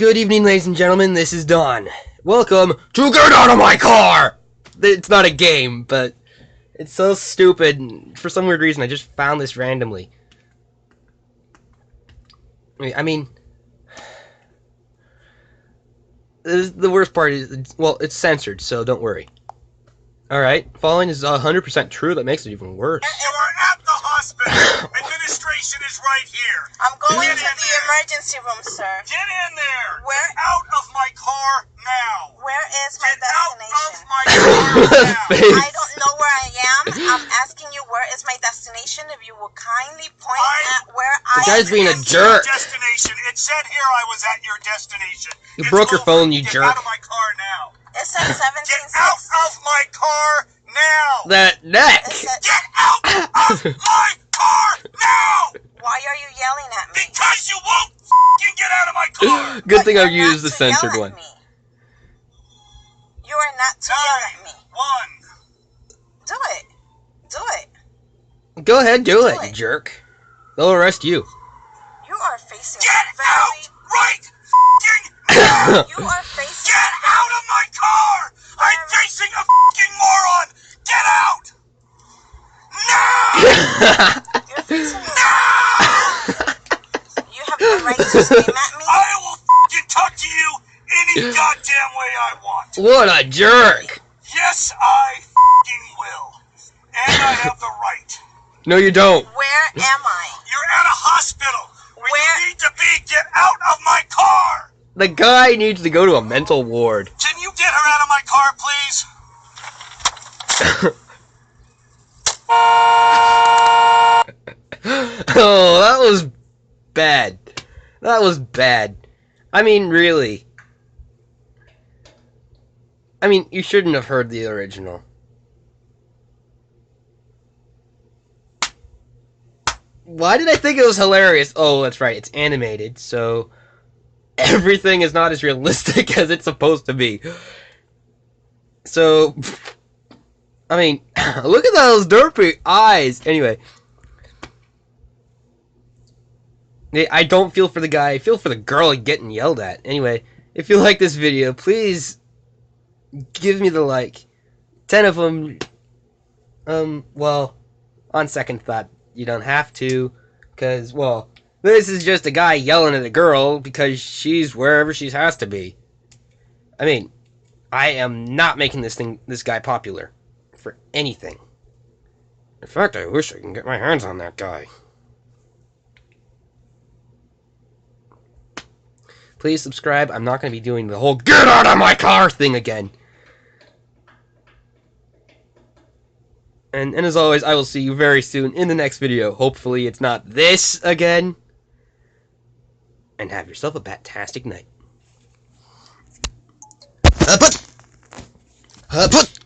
Good evening, ladies and gentlemen, this is Don. Welcome to Get Out of My Car! It's not a game, but it's so stupid. For some weird reason, I just found this randomly. I mean, the worst part is, well, it's censored, so don't worry. Alright, following is 100% true, that makes it even worse. You are at the hospital! Administration is right here! I'm going to the emergency room, sir. Get in there! Where? Get out of my car now! Where is my Get out destination? of my car now! Face. I don't know where I am. I'm asking you where is my destination. If you will kindly point at where I The guy's am. being a It's jerk. your destination. It said here I was at your destination. You It's broke your over. phone, you Get jerk. out of my car now! It said Get 1760. out of my car now! That neck! It said, Get out of my car now! why are you yelling at me? Because you won't f***ing get out of my car! Good thing But I've you're not used the to yell censored at one. me. You are not to yell at me. 9-1. Do it. Do it. Go ahead, do it, Do you it. jerk. They'll arrest you. You are facing Get a very... out right f***ing now! You are facing Get out of my car! I'm facing a f***ing moron! Get out! No! You're facing a... No! You have the right to scream at me. I will f***ing talk to you any goddamn way I want. What a jerk! Yes, I f***ing will. And I have the right. No, you don't. Where am I? You're at a hospital. Where Where- you need to be. Get out of my car! The guy needs to go to a mental ward. Can you get her out of my car, please? Oh, that was bad. That was bad. I mean, really. I mean, you shouldn't have heard the original. Why did I think it was hilarious? Oh, that's right, it's animated, so everything is not as realistic as it's supposed to be. So, I mean, look at those derpy eyes. Anyway. I don't feel for the guy, I feel for the girl getting yelled at. Anyway, if you like this video, please give me the like. 10 of them, well, on second thought, you don't have to, because, well, this is just a guy yelling at a girl because she's wherever she has to be. I mean, I am not making this guy popular for anything. In fact, I wish I can get my hands on that guy. Please subscribe. I'm not going to be doing the whole "get out of my car" thing again. And as always, I will see you very soon in the next video. Hopefully it's not this again. And have yourself a fantastic night. Put